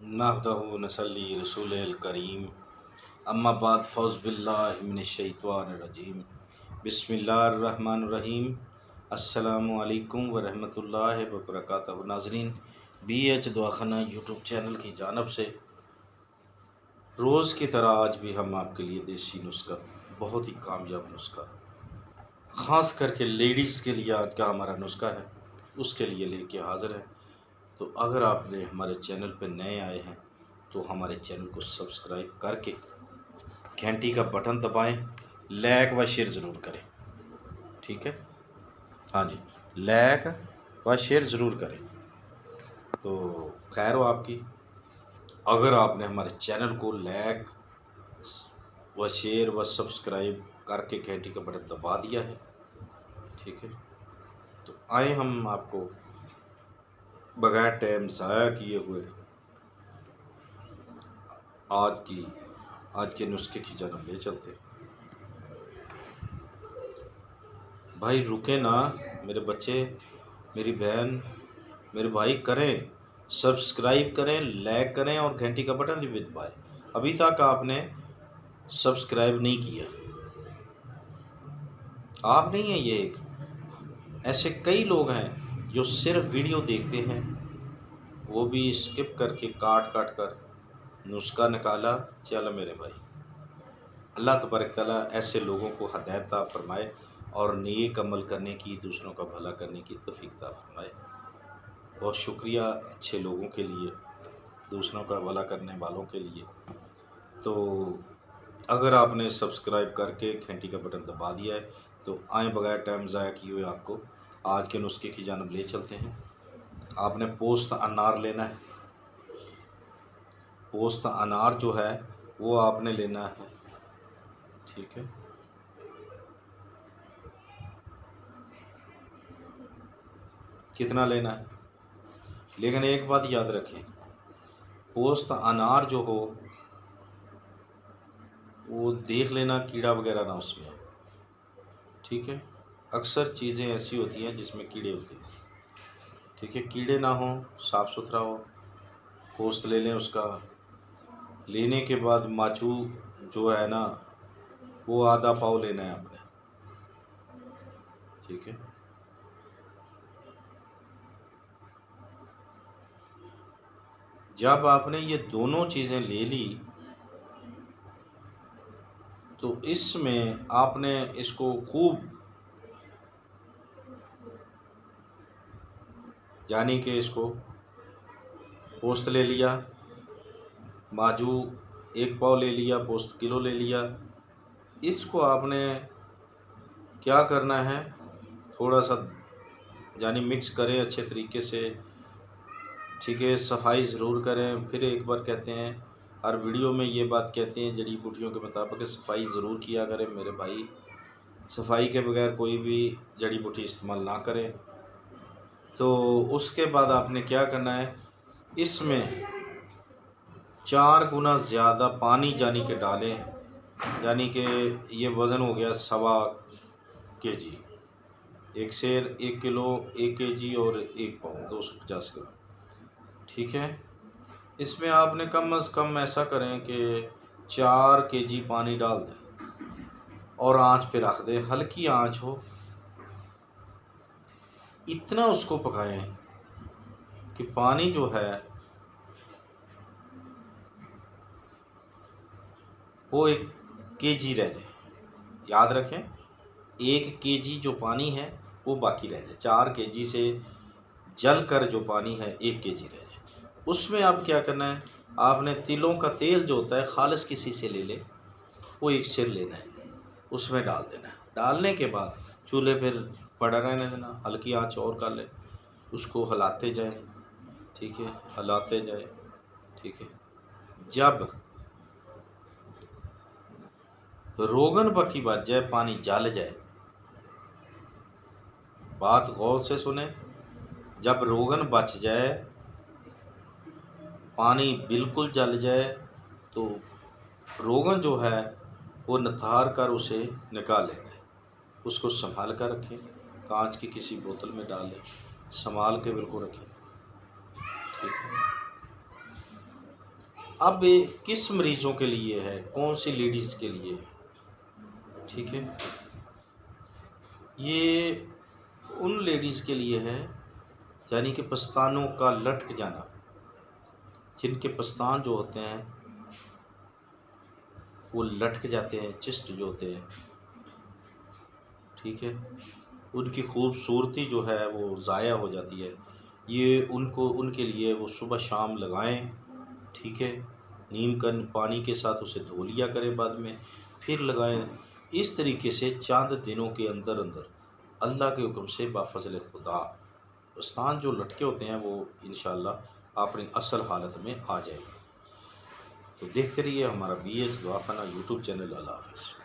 नहमदुहु व नसल्ली रसूलिल करीम अम्मा बाद फ़ौज़ बिल्लाहि मिनश शैतानिर रजीम बिस्मिल्लाहिर्रहमानिर्रहीम अस्सलामु अलैकुम व रहमतुल्लाहि व बरकातहू। नाज़रीन, BH दवाखाना यूट्यूब चैनल की जानब से रोज़ की तरह आज भी हम आपके लिए देसी नुस्खा, बहुत ही कामयाब नुस्खा, ख़ास करके लेडीज़ के लिए आज का हमारा नुस्खा है, उसके लिए लेके हाज़िर है। तो अगर आपने हमारे चैनल पर नए आए हैं तो हमारे चैनल को सब्सक्राइब करके घंटी का बटन दबाएं, लाइक व शेयर ज़रूर करें। ठीक है, हाँ जी, लाइक व शेयर ज़रूर करें। तो खैर हो आपकी, अगर आपने हमारे चैनल को लाइक व शेयर व सब्सक्राइब करके घंटी का बटन दबा दिया है, ठीक है, तो आए हम आपको बगैर टाइम ज़ाया किए हुए आज के नुस्खे की जानब ले चलते। भाई रुके ना, मेरे बच्चे, मेरी बहन, मेरे भाई, करें सब्सक्राइब, करें लाइक करें और घंटी का बटन भी दबाएं। अभी तक आपने सब्सक्राइब नहीं किया, आप नहीं है ये एक, ऐसे कई लोग हैं जो सिर्फ वीडियो देखते हैं, वो भी स्किप करके काट कर नुस्खा निकाला, चलो मेरे भाई। अल्लाह तबारक तआला ऐसे लोगों को हिदायत अता फरमाए और नेक अमल करने की, दूसरों का भला करने की तौफीक अता फरमाए। बहुत शुक्रिया अच्छे लोगों के लिए, दूसरों का भला करने वालों के लिए। तो अगर आपने सब्सक्राइब करके घंटी का बटन दबा दिया है तो आए बगैर टाइम ज़ाया किए हुए आपको आज के नुस्खे की जानब ले चलते हैं। आपने पोस्त अनार लेना है, पोस्त अनार जो है वो आपने लेना है, ठीक है। कितना लेना है, लेकिन एक बात याद रखें, पोस्त अनार जो हो वो देख लेना कीड़ा वगैरह ना उसमें, ठीक है। अक्सर चीज़ें ऐसी होती हैं जिसमें कीड़े होते हैं, ठीक है। कीड़े ना हो, साफ़ सुथरा हो, पोस्त ले लें। उसका लेने के बाद माचू जो है ना वो आधा पाव लेना है आपने, ठीक है। जब आपने ये दोनों चीज़ें ले ली तो इसमें आपने इसको खूब, यानी कि इसको पोस्त ले लिया, माजू 1 पाव ले लिया, पोस्त किलो ले लिया। इसको आपने क्या करना है, थोड़ा सा यानी मिक्स करें अच्छे तरीके से, ठीक है। सफाई ज़रूर करें। फिर एक बार कहते हैं, हर वीडियो में ये बात कहते हैं, जड़ी बूटियों के मुताबिक सफाई ज़रूर किया करें मेरे भाई। सफाई के बगैर कोई भी जड़ी बूटी इस्तेमाल ना करें। तो उसके बाद आपने क्या करना है, इसमें 4 गुना ज़्यादा पानी जानी के डालें, यानी कि ये वज़न हो गया 1.25 kg, 1 सेर 1 किलो, 1 kg और 1 पाव 250 ग्राम, ठीक है। इसमें आपने कम अज़ कम ऐसा करें कि 4 kg पानी डाल दें और आंच पे रख दें, हल्की आंच हो, इतना उसको पकाएं कि पानी जो है वो 1 kg रह जाए। याद रखें, 1 kg जो पानी है वो बाकी रह जाए, 4 kg से जल कर जो पानी है 1 kg रह जाए। उसमें आप क्या करना है, आपने तिलों का तेल जो होता है खालिस किसी से ले ले, वो 1 सेर लेना है, उसमें डाल देना है। डालने के बाद चूल्हे पर पड़ा रहने देना, हल्की आंच और कर ले, उसको हिलाते जाए, ठीक है, हिलाते जाए, ठीक है। जब रोगन पकी बच जाए, पानी जल जाए, बात गौर से सुने, जब रोगन बच जाए, पानी बिल्कुल जल जाए, तो रोगन जो है वो निथार कर उसे निकाल लेना है। उसको संभाल कर रखें, कांच की किसी बोतल में डाल लें, संभाल के बिल्कुल रखें, ठीक है। अब ये किस मरीज़ों के लिए है, कौन सी लेडीज़ के लिए है, ठीक है। ये उन लेडीज़ के लिए है यानी कि पस्तानों का लटक जाना, जिनके पस्तान जो होते हैं वो लटक जाते हैं, चिस्ट जो होते हैं, ठीक है, उनकी खूबसूरती जो है वो ज़ाया हो जाती है। ये उनके लिए वो सुबह शाम लगाएं, ठीक है। नीम का पानी के साथ उसे धो लिया करें, बाद में फिर लगाएं। इस तरीके से चंद दिनों के अंदर अंदर अल्लाह के हुक्म से बाफज़ल खुदा स्थान जो लटके होते हैं वो इंशाअल्लाह अपनी असल हालत में आ जाएंगे। तो देखते रहिए हमारा BH दवाखाना यूट्यूब चैनल। अल्लाह हाफ़िज़।